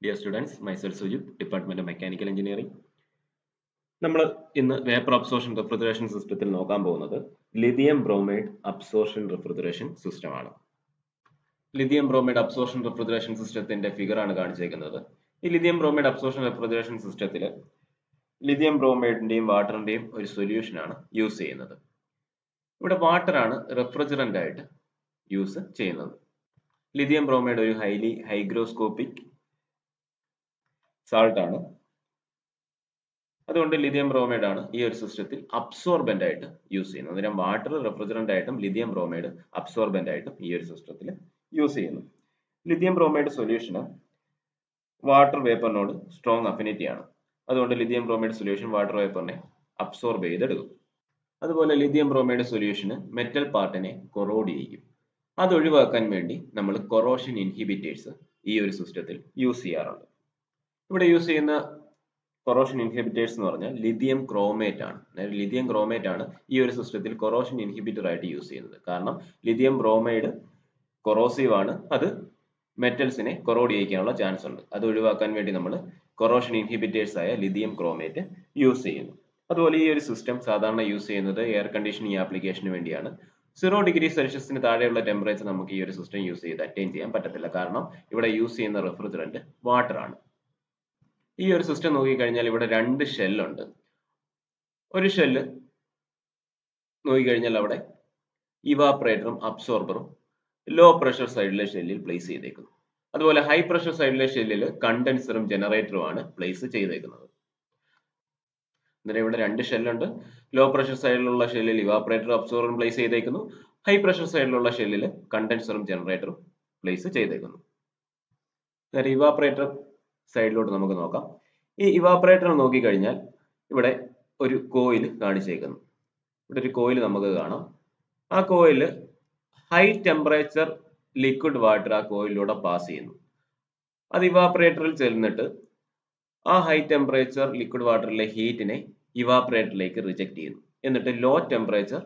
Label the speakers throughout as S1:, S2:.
S1: Dear students, myself Sujit, Department of Mechanical Engineering. നമ്മൾ ഇന്ന് vapour absorption refrigeration സിസ്റ്റത്തിൽ നോക്കാൻ പോകുന്നത് lithium bromide absorption refrigeration system ആണ്. ലിഥിയം ബ്രോമൈഡ് അബ്സോർഷൻ റെഫ്രിജറേഷൻ സിസ്റ്റത്തിന്റെ ഫിഗർ ആണ് കാണിച്ചേക്കുന്നത്. ഈ ലിഥിയം ബ്രോമൈഡ് അബ്സോർഷൻ റെഫ്രിജറേഷൻ സിസ്റ്റത്തിൽ ലിഥിയം ബ്രോമൈഡിന്റെയും വാട്ടറിന്റെയും ഒരു സൊല്യൂഷൻ ആണ് യൂസ് ചെയ്യുന്നത്. ഇവിടെ വാട്ടർ ആണ് റെഫ്രിജറന്റ് ആയിട്ട് യൂസ് ചെയ്യുന്നത്. ലിഥിയം ബ്രോമൈഡ് ഒരു ഹൈഗ്രോസ്കോപ്പിക് സാൾട്ട് ആണ്. അതുകൊണ്ട് ലിഥിയം ബ്രോമൈഡ് ആണ് ഈ ഒരു സിസ്റ്റത്തിൽ അബ്സോർബന്റ് ആയിട്ട് യൂസ് ചെയ്യുന്നത്. അന്നേരം വാട്ടർ റെഫ്രിജറന്റ് ആയിട്ടും ലിഥിയം ബ്രോമൈഡ് അബ്സോർബന്റ് ആയിട്ടും ഈ ഒരു സിസ്റ്റത്തിൽ യൂസ് ചെയ്യുന്നു. ലിഥിയം ബ്രോമൈഡ് സൊല്യൂഷന് വാട്ടർ വേപ്പറിനോട് സ്ട്രോങ് അഫിനിറ്റി ആണ്. അതുകൊണ്ട് ലിഥിയം ബ്രോമൈഡ് സൊല്യൂഷൻ വാട്ടർ വേപ്പറിനെ അബ്സോർബ് ചെയ്തെടുക്കും. അതുപോലെ ലിഥിയം ബ്രോമൈഡ് സൊല്യൂഷന് മെറ്റൽ പാർട്ടിനെ കൊറോഡ് ചെയ്യും. അത് ഒഴിവാക്കാൻ വേണ്ടി നമ്മൾ കൊറോഷൻ ഇൻഹിബിറ്റേഴ്സ് ഈ ഒരു സിസ്റ്റത്തിൽ യൂസ് ചെയ്യാറുണ്ട്. ഇവിടെ യൂസ് ചെയ്യുന്ന കൊറോഷൻ ഇൻഹിബിറ്റേഴ്സ് എന്ന് പറഞ്ഞാൽ ലിഥിയം ക്രോമേറ്റ് ആണ്. ലിഥിയം ക്രോമേറ്റ് ആണ് ഈ ഒരു സിസ്റ്റത്തിൽ കൊറോഷൻ ഇൻഹിബിറ്റർ ആയിട്ട് യൂസ് ചെയ്യുന്നത്. കാരണം ലിഥിയം ബ്രോമൈഡ് കൊറോസീവ് ആണ്, അത് മെറ്റൽസിനെ കൊറോഡ് ചെയ്യിക്കാനുള്ള ചാൻസ് ഉണ്ട്. അത് ഒഴിവാക്കാൻ വേണ്ടി നമ്മൾ കൊറോഷൻ ഇൻഹിബിറ്റേഴ്സ് ആയ ലിഥിയം ക്രോമേറ്റ് യൂസ് ചെയ്യുന്നു. അതുപോലെ ഈ ഒരു സിസ്റ്റം സാധാരണ യൂസ് ചെയ്യുന്നത് എയർ കണ്ടീഷനിങ് ആപ്ലിക്കേഷന് വേണ്ടിയാണ്. 0°C താഴെയുള്ള ടെമ്പറേച്ചർ നമുക്ക് ഈ ഒരു സിസ്റ്റം യൂസ് ചെയ്ത് അറ്റൈൻ ചെയ്യാൻ പറ്റത്തില്ല. കാരണം ഇവിടെ യൂസ് ചെയ്യുന്ന റെഫ്രിജറന്റ് വാട്ടർ ആണ്. ഈ ഒരു സിസ്റ്റം നോക്കിക്കഴിഞ്ഞാൽ ഇവിടെ രണ്ട് ഷെല്ലുണ്ട്. ഒരു ഷെല്ല് നോക്കിക്കഴിഞ്ഞാൽ അവിടെ ഇവാപറേറ്ററും അബ്സോർബറും ലോ പ്രഷർ സൈഡിലെ ഷെല്ലിൽ പ്ലേസ് ചെയ്തേക്കുന്നു. അതുപോലെ ഹൈ പ്രഷർ സൈഡിലെ ഷെല്ലിൽ കണ്ടൻസറും ജനറേറ്ററും ആണ് പ്ലേസ് ചെയ്തേക്കുന്നത്. അന്നേരം ഇവിടെ രണ്ട് ഷെല്ലുണ്ട്. ലോ പ്രഷർ സൈഡിലുള്ള ഷെല്ലിൽ ഇവാപറേറ്ററും അബ്സോർബറും പ്ലേസ് ചെയ്തേക്കുന്നു. ഹൈ പ്രഷർ സൈഡിലുള്ള ഷെല്ലിൽ കണ്ടൻസറും ജനറേറ്ററും പ്ലേസ് ചെയ്തേക്കുന്നു. അന്നേരം ഇവാപറേറ്റർ സൈഡിലോട്ട് നമുക്ക് നോക്കാം. ഈ ഇവാപറേറ്റർ നോക്കിക്കഴിഞ്ഞാൽ ഇവിടെ ഒരു കോയിൽ കാണിച്ചേക്കുന്നു. ഇവിടെ ഒരു കോയിൽ നമുക്ക് കാണാം. ആ coil high temperature liquid water ആ കോയിലൂടെ പാസ് ചെയ്യുന്നു. അത് ഇവാപറേറ്ററിൽ ചെന്നിട്ട് ആ ഹൈ ടെമ്പറേച്ചർ ലിക്വിഡ് വാട്ടറിലെ ഹീറ്റിനെ ഇവാപറേറ്ററിലേക്ക് റിജക്ട് ചെയ്യുന്നു. എന്നിട്ട് ലോ ടെമ്പറേച്ചർ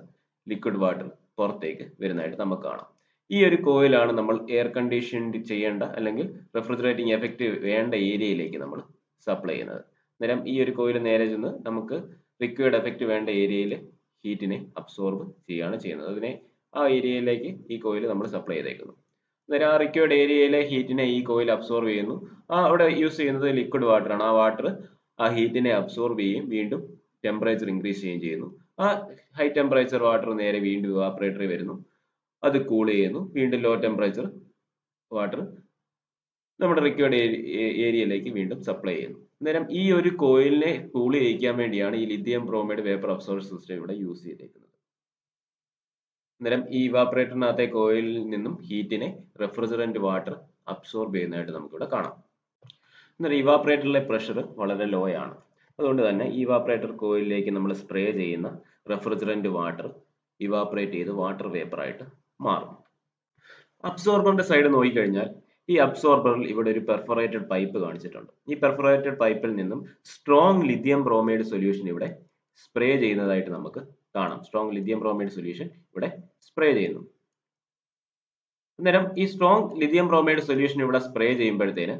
S1: ലിക്വിഡ് വാട്ടർ പുറത്തേക്ക് വരുന്നതായിട്ട് നമുക്ക് കാണാം. ഈ ഒരു കോയിലാണ് നമ്മൾ എയർ കണ്ടീഷൻ ചെയ്യേണ്ട അല്ലെങ്കിൽ റെഫ്രിജറേറ്റിംഗ് എഫക്റ്റ് വേണ്ട ഏരിയയിലേക്ക് നമ്മൾ സപ്ലൈ ചെയ്യുന്നത്. അന്നേരം ഈ ഒരു കോയിൽ നേരെ ചെന്ന് നമുക്ക് റിക്വയർഡ് എഫക്റ്റ് വേണ്ട ഏരിയയിൽ ഹീറ്റിനെ അബ്സോർബ് ചെയ്യുകയാണ് ചെയ്യുന്നത്. അതിനെ ആ ഏരിയയിലേക്ക് ഈ കോയിൽ നമ്മൾ സപ്ലൈ ചെയ്തേക്കുന്നു. അന്നേരം ആ റിക്വയർഡ് ഏരിയയിലെ ഹീറ്റിനെ ഈ കോയിൽ അബ്സോർബ് ചെയ്യുന്നു. അവിടെ യൂസ് ചെയ്യുന്നത് ലിക്വിഡ് വാട്ടർ ആണ്. ആ വാട്ടർ ആ ഹീറ്റിനെ അബ്സോർബ് ചെയ്യും, വീണ്ടും ടെമ്പറേച്ചർ ഇൻക്രീസ് ചെയ്യുന്നു. ആ ഹൈ ടെമ്പറേച്ചർ വാട്ടർ നേരെ വീണ്ടും ഇവാപറേറ്ററിൽ വരുന്നു. അത് കൂൾ ചെയ്യുന്നു. വീണ്ടും ലോ ടെമ്പറേച്ചർ വാട്ടർ നമ്മുടെ റിക്വയർഡ് ഏരിയയിലേക്ക് വീണ്ടും സപ്ലൈ ചെയ്യുന്നു. അന്നേരം ഈ ഒരു കോയിലിനെ കൂൾ ചെയ്യിക്കാൻ വേണ്ടിയാണ് ഈ lithium bromide vapour absorber system ഇവിടെ യൂസ് ചെയ്തേക്കുന്നത്. അന്നേരം ഈ ഇവാപറേറ്ററിനകത്തെ കോയിലിൽ നിന്നും ഹീറ്റിനെ റെഫ്രിജറന്റ് വാട്ടർ അബ്സോർബ് ചെയ്യുന്നതായിട്ട് നമുക്കിവിടെ കാണാം. അന്നേരം ഇവാപറേറ്ററിലെ പ്രഷർ വളരെ ലോ ആണ്. അതുകൊണ്ട് തന്നെ ഇവാപറേറ്റർ കോയിലിലേക്ക് നമ്മൾ സ്പ്രേ ചെയ്യുന്ന റെഫ്രിജറന്റ് വാട്ടർ ഇവാപറേറ്റ് ചെയ്ത് വാട്ടർ വേപ്പർ ആയിട്ട് മാറും. അബ്സോർബറിന്റെ സൈഡ് നോക്കിക്കഴിഞ്ഞാൽ ഈ അബ്സോർബറിൽ ഇവിടെ ഒരു പെർഫറേറ്റഡ് പൈപ്പ് കാണിച്ചിട്ടുണ്ട്. ഈ പെർഫറേറ്റഡ് പൈപ്പിൽ നിന്നും സ്ട്രോങ് ലിഥിയം ബ്രോമൈഡ് സൊല്യൂഷൻ ഇവിടെ സ്പ്രേ ചെയ്യുന്നതായിട്ട് നമുക്ക് കാണാം. സ്ട്രോങ് ലിഥിയം ബ്രോമൈഡ് സൊല്യൂഷൻ ഇവിടെ സ്പ്രേ ചെയ്യുന്നു. അന്നേരം ഈ സ്ട്രോങ് ലിഥിയം ബ്രോമൈഡ് സൊല്യൂഷൻ ഇവിടെ സ്പ്രേ ചെയ്യുമ്പോഴത്തേന്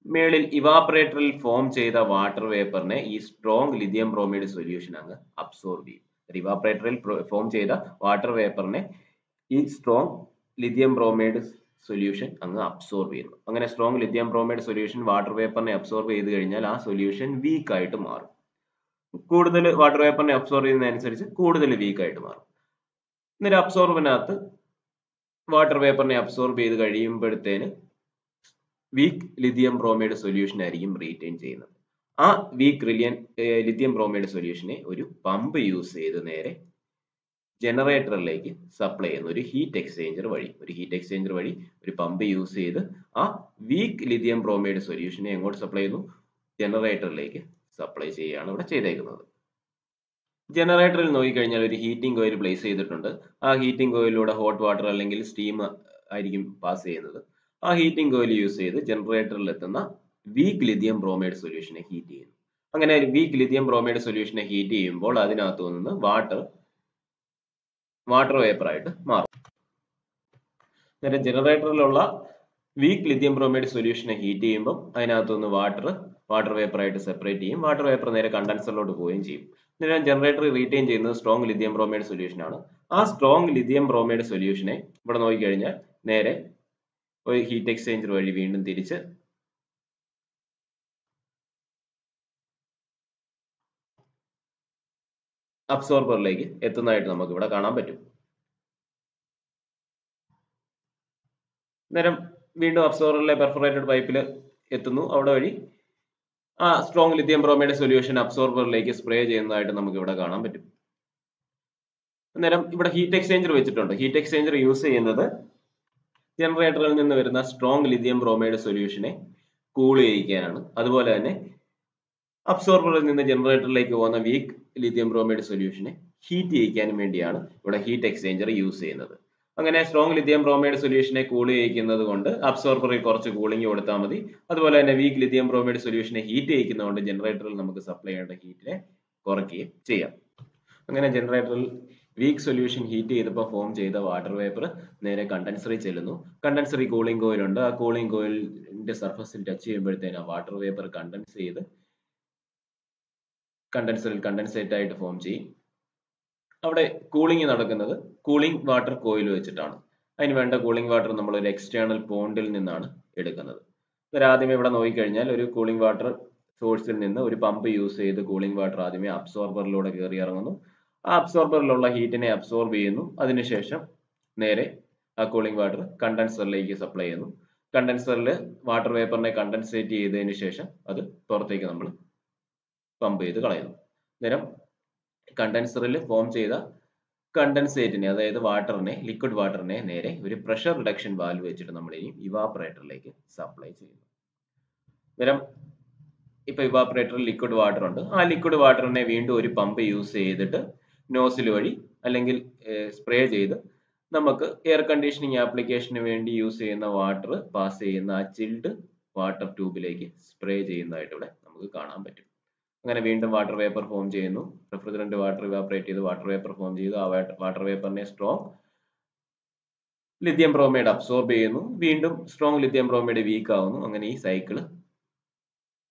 S1: മേളിൽ ഇവാപറേറ്ററിൽ ഫോം ചെയ്ത വാട്ടർ വേപ്പറിനെ ഈ സ്ട്രോങ് ലിഥിയം ബ്രോമൈഡ് സൊല്യൂഷൻ അങ്ങ് അബ്സോർബ് ചെയ്യും. ഇവാപറേറ്ററിൽ ഫോം ചെയ്ത വാട്ടർ വേപ്പറിനെ ഈ സ്ട്രോങ് ലിഥിയം ബ്രോമൈഡ് സൊല്യൂഷൻ അങ്ങ് അബ്സോർബ് ചെയ്യുന്നു. അങ്ങനെ strong lithium bromide solution water വേപ്പറിനെ അബ്സോർബ് ചെയ്ത് കഴിഞ്ഞാൽ ആ സൊല്യൂഷൻ വീക്ക് ആയിട്ട് മാറും. കൂടുതൽ വാട്ടർ വേപ്പറിനെ അബ്സോർബ് ചെയ്യുന്നതനുസരിച്ച് കൂടുതൽ വീക്ക് ആയിട്ട് മാറും. അന്നേരം അബ്സോർബറിനകത്ത് വാട്ടർ വേപ്പറിനെ അബ്സോർബ് ചെയ്ത് കഴിയുമ്പോഴത്തേന് വീക്ക് ലിഥിയം ബ്രോമൈഡ് സൊല്യൂഷൻ ആയിരിക്കും റീറ്റെയിൻ ചെയ്യുന്നത്. ആ വീക്ക് ലിഥിയം ബ്രോമൈഡ് സൊല്യൂഷനെ ഒരു പമ്പ് യൂസ് ചെയ്ത് നേരെ ജനറേറ്ററിലേക്ക് സപ്ലൈ ചെയ്യുന്നു. ഒരു ഹീറ്റ് എക്സ്ചേഞ്ചർ വഴി ഒരു പമ്പ് യൂസ് ചെയ്ത് ആ വീക്ക് ലിഥിയം ബ്രോമൈഡ് സൊല്യൂഷനെ എങ്ങോട്ട് സപ്ലൈ ചെയ്യുന്നു? ജനറേറ്ററിലേക്ക് സപ്ലൈ ചെയ്യുകയാണ് ഇവിടെ ചെയ്തേക്കുന്നത്. ജനറേറ്ററിൽ നോക്കിക്കഴിഞ്ഞാൽ ഒരു ഹീറ്റിംഗ് കോയിൽ പ്ലേസ് ചെയ്തിട്ടുണ്ട്. ആ ഹീറ്റിംഗ് കോയിലൂടെ ഹോട്ട് വാട്ടർ അല്ലെങ്കിൽ സ്റ്റീം ആയിരിക്കും പാസ് ചെയ്യുന്നത്. ആ ഹീറ്റിംഗ് കോയിൽ യൂസ് ചെയ്ത് ജനറേറ്ററിൽ എത്തുന്ന വീക്ക് ലിഥിയം ബ്രോമൈഡ് സൊല്യൂഷനെ ഹീറ്റ് ചെയ്യുന്നു. അങ്ങനെ വീക്ക് ലിഥിയം ബ്രോമൈഡ് സൊല്യൂഷനെ ഹീറ്റ് ചെയ്യുമ്പോൾ അതിനകത്തു നിന്ന് വാട്ടർ വേപ്പർ ആയിട്ട് മാറും. നേരെ ജനറേറ്ററിലുള്ള വീക്ക് ലിഥിയം ബ്രോമൈഡ് സൊല്യൂഷനെ ഹീറ്റ് ചെയ്യുമ്പോൾ അതിനകത്തുനിന്ന് വാട്ടർ വേപ്പർ ആയിട്ട് സെപ്പറേറ്റ് ചെയ്യും. വാട്ടർ വേപ്പർ നേരെ കണ്ടൻസറിലോട്ട് പോവുകയും ചെയ്യും. ഇതിനെ ജനറേറ്റർ റീറ്റെയിൻ ചെയ്യുന്നത് സ്ട്രോങ് ലിഥിയം ബ്രോമൈഡ് സൊല്യൂഷൻ ആണ്. ആ സ്ട്രോങ് ലിഥിയം ബ്രോമൈഡ് സൊല്യൂഷനെ ഇവിടെ നോക്കിക്കഴിഞ്ഞാൽ നേരെ ഒരു ഹീറ്റ് എക്സ്ചേഞ്ചർ വഴി വീണ്ടും തിരിച്ച് അബ്സോർബറിലേക്ക് എത്തുന്നതായിട്ട് നമുക്ക് ഇവിടെ കാണാൻ പറ്റും. നേരം വീണ്ടും അബ്സോർബറിലെ പെർഫറേറ്റഡ് പൈപ്പിൽ എത്തുന്നു. അവിടെ വഴി ആ സ്ട്രോങ് ലിഥിയം ബ്രോമൈഡ് സൊല്യൂഷൻ അബ്സോർബറിലേക്ക് സ്പ്രേ ചെയ്യുന്നതായിട്ട് നമുക്ക് ഇവിടെ കാണാൻ പറ്റും. അന്നേരം ഇവിടെ ഹീറ്റ് എക്സ്ചേഞ്ചർ വെച്ചിട്ടുണ്ട്. ഹീറ്റ് എക്സ്ചേഞ്ചർ യൂസ് ചെയ്യുന്നത് ജനറേറ്ററിൽ നിന്ന് വരുന്ന സ്ട്രോങ് ലിഥിയം ബ്രോമൈഡ് സൊല്യൂഷനെ കൂൾ ചെയ്യിക്കാനാണ്. അതുപോലെ തന്നെ അബ്സോർബറിൽ നിന്ന് ജനറേറ്ററിലേക്ക് പോകുന്ന വീക്ക് ലിഥിയം ബ്രോമൈഡ് സൊല്യൂഷനെ ഹീറ്റ് ചെയ്യിക്കാനും വേണ്ടിയാണ് ഇവിടെ ഹീറ്റ് എക്സ്ചേഞ്ചർ യൂസ് ചെയ്യുന്നത്. അങ്ങനെ സ്ട്രോങ് ലിഥിയം ബ്രോമൈഡ് സൊല്യൂഷനെ കൂൾ ചെയ്യിക്കുന്നത് കൊണ്ട് അബ്സോർബറിൽ കുറച്ച് കൂളിംഗ് കൊടുത്താൽ മതി. അതുപോലെ തന്നെ വീക്ക് ലിഥിയം ബ്രോമൈഡ് സൊല്യൂഷനെ ഹീറ്റ് ചെയ്യിക്കുന്നതുകൊണ്ട് ജനറേറ്ററിൽ നമുക്ക് സപ്ലൈ ചെയ്യേണ്ട ഹീറ്റിനെ കുറയ്ക്കുകയും ചെയ്യാം. അങ്ങനെ ജനറേറ്ററിൽ വീക്ക് സൊല്യൂഷൻ ഹീറ്റ് ചെയ്തപ്പോൾ ഫോം ചെയ്ത വാട്ടർ വേപ്പർ നേരെ കണ്ടൻസറിൽ ചെല്ലുന്നു. കണ്ടൻസറിൽ കൂളിംഗ് കോയിൽ ഉണ്ട്. ആ കൂളിംഗ് കോയിലിന്റെ സർഫസിൽ ടച്ച് ചെയ്യുമ്പോഴത്തേനും ആ വാട്ടർ വേപ്പർ കണ്ടൻസ് ചെയ്ത് കണ്ടൻസറിൽ കണ്ടൻസേറ്റ് ആയിട്ട് ഫോം ചെയ്യും. അവിടെ കൂളിംഗ് നടക്കുന്നത് കൂളിംഗ് വാട്ടർ കോയിൽ വെച്ചിട്ടാണ്. അതിന് വേണ്ട കൂളിംഗ് വാട്ടർ നമ്മൾ ഒരു എക്സ്റ്റേണൽ പോണ്ടിൽ നിന്നാണ് എടുക്കുന്നത്. ആദ്യമേ ഇവിടെ നോക്കിക്കഴിഞ്ഞാൽ ഒരു കൂളിംഗ് വാട്ടർ സോഴ്സിൽ നിന്ന് ഒരു പമ്പ് യൂസ് ചെയ്ത് കൂളിംഗ് വാട്ടർ ആദ്യമേ അബ്സോർബറിലൂടെ കയറി ഇറങ്ങുന്നു. ആ അബ്സോർബറിലുള്ള ഹീറ്റിനെ അബ്സോർബ് ചെയ്യുന്നു. അതിനുശേഷം നേരെ ആ കൂളിംഗ് വാട്ടർ കണ്ടൻസറിലേക്ക് സപ്ലൈ ചെയ്യുന്നു. കണ്ടൻസറിൽ വാട്ടർ വേപ്പറിനെ കണ്ടൻസേറ്റ് ചെയ്തതിന് ശേഷം അത് പുറത്തേക്ക് നമ്മൾ പമ്പ് ചെയ്ത് കളയുന്നു. നേരം കണ്ടൻസറിൽ ഫോം ചെയ്ത കണ്ടൻസേറ്റിനെ, അതായത് വാട്ടറിനെ, ലിക്വിഡ് വാട്ടറിനെ നേരെ ഒരു പ്രഷർ റിഡക്ഷൻ വാൽവ് വെച്ചിട്ട് നമ്മൾ ഇനി ഇവാപറേറ്ററിലേക്ക് സപ്ലൈ ചെയ്യുന്നു. നേരം ഇപ്പൊ ഇവാപറേറ്ററിൽ ലിക്വിഡ് വാട്ടർ ഉണ്ട്. ആ ലിക്വിഡ് വാട്ടറിനെ വീണ്ടും ഒരു പമ്പ് യൂസ് ചെയ്തിട്ട് നോസിൽ വഴി അല്ലെങ്കിൽ സ്പ്രേ ചെയ്ത് നമുക്ക് എയർ കണ്ടീഷനിങ് ആപ്ലിക്കേഷന് വേണ്ടി യൂസ് ചെയ്യുന്ന വാട്ടർ പാസ് ചെയ്യുന്ന ആ ചിൽഡ് വാട്ടർ ട്യൂബിലേക്ക് സ്പ്രേ ചെയ്യുന്നതായിട്ട് ഇവിടെ നമുക്ക് കാണാൻ പറ്റും. അങ്ങനെ വീണ്ടും വാട്ടർ വേപ്പർ ഫോം ചെയ്യുന്നു. റെഫ്രിജറന്റ് വാട്ടർ ഇവാപറേറ്റ് ചെയ്ത് വാട്ടർ വേപ്പർ ഫോം ചെയ്തു. ആ വാട്ടർ വേപ്പറിനെ സ്ട്രോങ് ലിഥിയം ബ്രോമൈഡ് അബ്സോർബ് ചെയ്യുന്നു. വീണ്ടും സ്ട്രോങ് ലിഥിയം ബ്രോമൈഡ് വീക്ക് ആവുന്നു. അങ്ങനെ ഈ സൈക്കിള്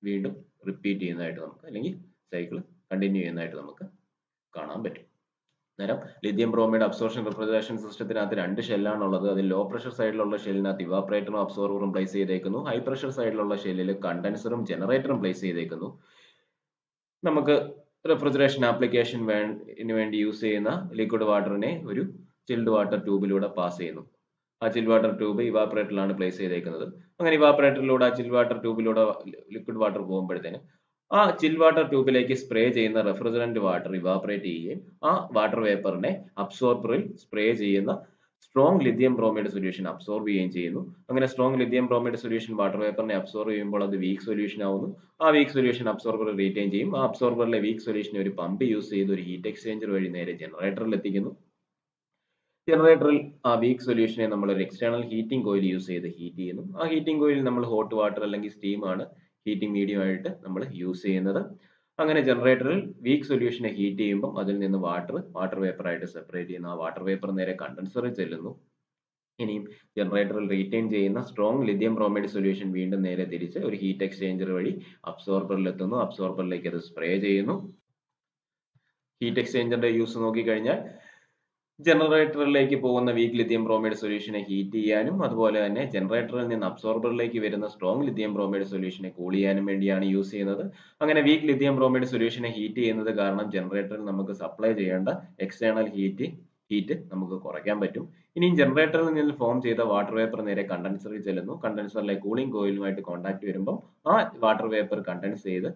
S1: വീണ്ടും റിപ്പീറ്റ് ചെയ്യുന്നതായിട്ട് നമുക്ക്, അല്ലെങ്കിൽ സൈക്കിൾ കണ്ടിന്യൂ ചെയ്യുന്നതായിട്ട് നമുക്ക് കാണാൻ പറ്റും. നേരം ലിഥിയം ബ്രോമൈഡ് അബ്സോർപ്ഷൻ റെഫ്രിജറേഷൻ സിസ്റ്റത്തിനകത്ത് 2 ഷെല്ലാണുള്ളത്. അതിൽ ലോ പ്രഷർ സൈഡിലുള്ള ഷെല്ലിനകത്ത് ഇവാപറേറ്ററും അബ്സോർബറും പ്ലേസ് ചെയ്തേക്കുന്നു. ഹൈ പ്രഷർ സൈഡിലുള്ള ഷെല്ലിൽ കണ്ടൻസറും ജനറേറ്ററും പ്ലേസ് ചെയ്തേക്കുന്നു. നമുക്ക് റെഫ്രിജറേഷൻ ആപ്ലിക്കേഷൻ വേണ്ടി യൂസ് ചെയ്യുന്ന ലിക്വിഡ് വാട്ടറിനെ ഒരു ചിൽഡ് വാട്ടർ ട്യൂബിലൂടെ പാസ് ചെയ്യുന്നു. ആ ചിൽഡ് വാട്ടർ ട്യൂബ് ഇവാപറേറ്ററിലാണ് പ്ലേസ് ചെയ്തേക്കുന്നത്. അങ്ങനെ ഇവാപറേറ്ററിലൂടെ ആ ചിൽഡ് വാട്ടർ ട്യൂബിലൂടെ ലിക്വിഡ് വാട്ടർ പോകുമ്പോഴത്തേന് ആ ചിൽഡ് വാട്ടർ ട്യൂബിലേക്ക് സ്പ്രേ ചെയ്യുന്ന റെഫ്രിജറന്റ് വാട്ടർ ഇവാപറേറ്റ് ചെയ്യുകയും ആ വാട്ടർ വേപ്പറിനെ അബ്സോർബറിൽ സ്പ്രേ ചെയ്യുന്ന strong lithium bromide solution absorb ചെയ്യുകയും ചെയ്യുന്നു. അങ്ങനെ strong lithium bromide solution water വേപ്പറിനെ അബ്സോർബ് ചെയ്യുമ്പോൾ അത് വീക്ക് സൊല്യൂഷൻ ആവുന്നു. ആ വീക്ക് സൊല്യൂഷൻ അബ്സോർബർ റീറ്റെയിൻ ചെയ്യും. ആ അബ്സോർബറിലെ വീക്ക് സൊല്യൂഷനെ ഒരു പമ്പ് യൂസ് ചെയ്ത് ഒരു ഹീറ്റ് എക്സ്ചേഞ്ചർ വഴി നേരെ ജനറേറ്ററിൽ എത്തിക്കുന്നു. ജനറേറ്ററിൽ ആ വീക്ക് സൊല്യൂഷനെ നമ്മൾ ഒരു എക്സ്റ്റേണൽ ഹീറ്റിംഗ് കോയിൽ യൂസ് ചെയ്ത് ഹീറ്റ് ചെയ്യുന്നു. ആ ഹീറ്റിംഗ് കോയിൽ നമ്മൾ ഹോട്ട് വാട്ടർ അല്ലെങ്കിൽ സ്റ്റീം ആണ് ഹീറ്റിംഗ് മീഡിയം ആയിട്ട് നമ്മൾ യൂസ് ചെയ്യുന്നത്. അങ്ങനെ ജനറേറ്ററിൽ വീക്ക് സൊല്യൂഷനെ ഹീറ്റ് ചെയ്യുമ്പോൾ അതിൽ നിന്ന് വാട്ടർ വേപ്പർ ആയിട്ട് സെപ്പറേറ്റ് ചെയ്യുന്നു. ആ വാട്ടർ വേപ്പർ നേരെ കണ്ടൻസറിൽ ചെല്ലുന്നു. ഇനിയും ജനറേറ്ററിൽ റീറ്റെയിൻ ചെയ്യുന്ന സ്ട്രോങ് ലിഥിയം ബ്രോമൈഡ് സൊല്യൂഷൻ വീണ്ടും നേരെ തിരിച്ച് ഒരു ഹീറ്റ് എക്സ്ചേഞ്ചർ വഴി അബ്സോർബറിൽ എത്തുന്നു. അബ്സോർബറിലേക്ക് അത് സ്പ്രേ ചെയ്യുന്നു. ഹീറ്റ് എക്സ്ചേഞ്ചറിന്റെ യൂസ് നോക്കിക്കഴിഞ്ഞാൽ ജനറേറ്ററിലേക്ക് പോകുന്ന വീക്ക് ലിഥിയം ബ്രോമൈഡ് സൊല്യൂഷനെ ഹീറ്റ് ചെയ്യാനും അതുപോലെ തന്നെ ജനറേറ്ററിൽ നിന്ന് അബ്സോർബറിലേക്ക് വരുന്ന സ്ട്രോങ് ലിഥിയം ബ്രോമൈഡ് സൊല്യൂഷനെ കൂൾ ചെയ്യാനും വേണ്ടിയാണ് യൂസ് ചെയ്യുന്നത്. അങ്ങനെ വീക്ക് ലിഥിയം ബ്രോമൈഡ് സൊല്യൂഷനെ ഹീറ്റ് ചെയ്യുന്നത് കാരണം ജനറേറ്ററിൽ നമുക്ക് സപ്ലൈ ചെയ്യേണ്ട എക്സ്റ്റേണൽ ഹീറ്റ് നമുക്ക് കുറയ്ക്കാൻ പറ്റും. ഇനിയും ജനറേറ്ററിൽ നിന്ന് ഫോം ചെയ്ത വാട്ടർ വേപ്പർ നേരെ കണ്ടൻസറിൽ ചെല്ലുന്നു. കണ്ടൻസറിലെ കൂളിംഗ് കോയിലുമായിട്ട് കോൺടാക്ട് വരുമ്പോൾ ആ വാട്ടർ വേപ്പർ കണ്ടൻസ് ചെയ്ത്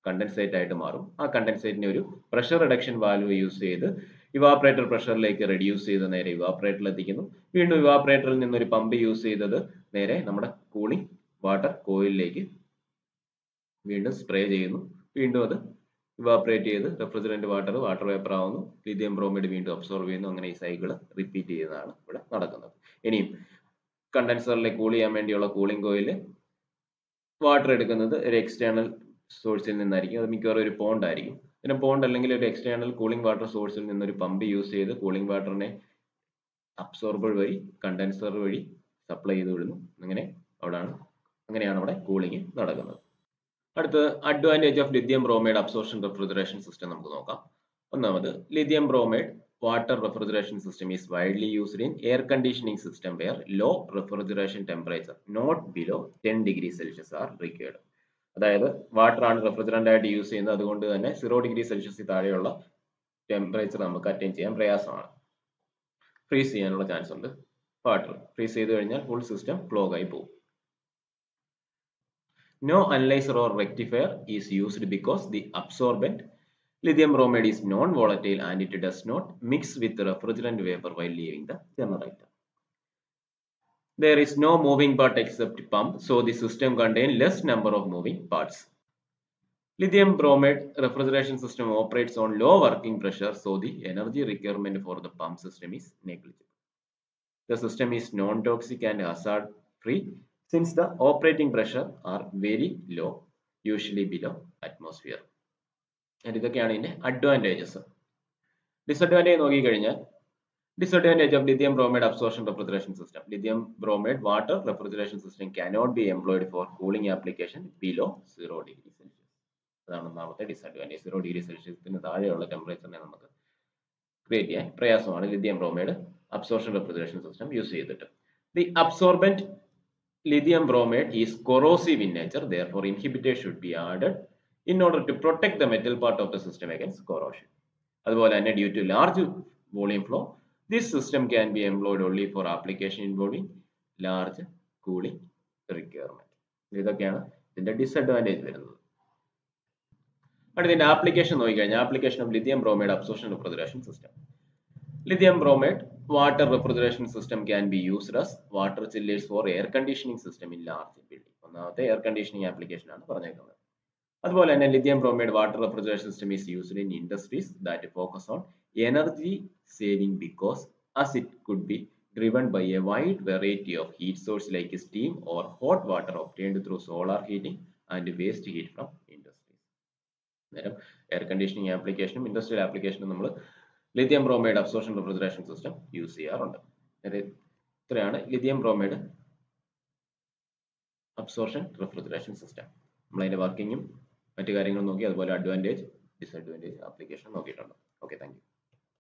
S1: കണ്ടൻസേറ്റ് ആയിട്ട് മാറും. ആ കണ്ടൻസേറ്റിനെ ഒരു പ്രഷർ റിഡക്ഷൻ വാൽവ് യൂസ് ചെയ്ത് ഇവാപറേറ്റർ പ്രഷറിലേക്ക് റെഡ്യൂസ് ചെയ്ത് നേരെ ഇവാപറേറ്ററിൽ എത്തിക്കുന്നു. വീണ്ടും ഇവാപറേറ്ററിൽ നിന്നൊരു പമ്പ് യൂസ് ചെയ്തത് നേരെ നമ്മുടെ കൂളിംഗ് വാട്ടർ കോയിലിലേക്ക് വീണ്ടും സ്പ്രേ ചെയ്യുന്നു. വീണ്ടും അത് ഇവാപറേറ്റ് ചെയ്ത് റെഫ്രിജറന്റ് വാട്ടർ വേപ്പർ ആവുന്നു. ലിഥിയം ബ്രോമൈഡ് വീണ്ടും അബ്സോർബ് ചെയ്യുന്നു. അങ്ങനെ ഈ സൈക്കിൾ റിപ്പീറ്റ് ചെയ്യുന്നതാണ് ഇവിടെ നടക്കുന്നത്. ഇനിയും കണ്ടൻസറിലെ കൂൾ ചെയ്യാൻ വേണ്ടിയുള്ള കൂളിംഗ് കോയിൽ വാട്ടർ എടുക്കുന്നത് ഒരു എക്സ്റ്റേണൽ സോഴ്സിൽ നിന്നായിരിക്കും. അത് മിക്കവാറും ഒരു പോണ്ട് ആയിരിക്കും. പിന്നെ പോണ്ട് അല്ലെങ്കിൽ ഒരു എക്സ്റ്റേണൽ കൂളിംഗ് വാട്ടർ സോഴ്സിൽ നിന്നൊരു പമ്പ് യൂസ് ചെയ്ത് കൂളിംഗ് വാട്ടറിനെ അബ്സോർബർ വഴി കണ്ടൻസർ വഴി സപ്ലൈ ചെയ്ത് വിടുന്നു. അങ്ങനെയാണ് അവിടെ കൂളിംഗ് നടക്കുന്നത്. അടുത്ത് advantage of lithium bromide absorption refrigeration system നമുക്ക് നോക്കാം. ഒന്നാമത്, lithium bromide water refrigeration system is widely used in air conditioning system where low refrigeration temperature not below 10 degrees Celsius are required. അതായത് വാട്ടർ ആണ് refrigerant ആയിട്ട് use ചെയ്യുന്നത്, അതുകൊണ്ട് തന്നെ 0 degree സെൽഷ്യസിൽ താഴെയുള്ള ടെമ്പറേച്ചർ നമുക്ക് അറ്റൈൻ ചെയ്യാൻ പ്രയാസമാണ്. ഫ്രീസ് ചെയ്യാനുള്ള ചാൻസ് ഉണ്ട്. വാട്ടർ ഫ്രീസ് ചെയ്ത് കഴിഞ്ഞാൽ ഫുൾ സിസ്റ്റം ക്ലോഗ് ആയി പോകും. No analyzer or rectifier is used because the absorbent lithium bromide is non-volatile and it does not mix with the refrigerant vapor while leaving the generator. There is no moving part except pump, so the system contains less number of moving parts. Lithium bromide refrigeration system operates on low working pressure, so the energy requirement for the pump system is negligible. The system is non-toxic and hazard-free since the operating pressure are very low, usually below atmosphere. ഇതൊക്കെയാണ് ഇതിന്റെ advantages. Disadvantage നോക്കിക്കഴിഞ്ഞാൽ, disadvantage of lithium bromide absorption refrigeration system. Lithium bromide water refrigeration system cannot be employed for cooling application below 0 degree Celsius. അതാണ് ഒന്നാമത്തെ disadvantage. 0 degree സെൽഷ്യസിന് താഴെയുള്ള ടെമ്പറേച്ചറിനെ നമുക്ക് create ചെയ്യാൻ പ്രയാസമാണ് lithium bromide absorption refrigeration system use ചെയ്തിട്ട്. The absorbent lithium bromide is corrosive in nature, therefore inhibitor should be added in order to protect the metal part of the system against corrosion. അതുപോലെ തന്നെ due to large volume flow, this system can be employed only for application involving large cooling requirement. ഇതൊക്കെയാണ് ഇതിന്റെ disadvantage വരുന്നത്. അടുത്തതിന്റെ application നോക്കിക്കഴിഞ്ഞാൽ, application of lithium bromide absorption refrigeration system. Lithium bromide water refrigeration system can be used as water chillers for air conditioning system in large building. ഒന്നാമത്തെ air conditioning application ആണ് പറഞ്ഞേക്കുന്നത്. അതുപോലെ തന്നെ lithium bromide water refrigeration system is used in industries that focus on energy saving because as it could be driven by a wide variety of heat source like steam or hot water obtained through solar heating and waste heat from industries. നേരം air conditioning ആപ്ലിക്കേഷനും industrial ആപ്ലിക്കേഷനും നമ്മൾ lithium bromide absorption refrigeration system use ചെയ്യാറുണ്ട്. ഇത്രയാണ് lithium bromide absorption refrigeration system. നമ്മൾ അതിന്റെ വർക്കിങ്ങും മറ്റു കാര്യങ്ങളും നോക്കി, അതുപോലെ അഡ്വാൻറ്റേജ് ഡിസഡ്വാൻറ്റേജ് ആപ്ലിക്കേഷൻ നോക്കിയിട്ടുണ്ട്. Okay, thank you.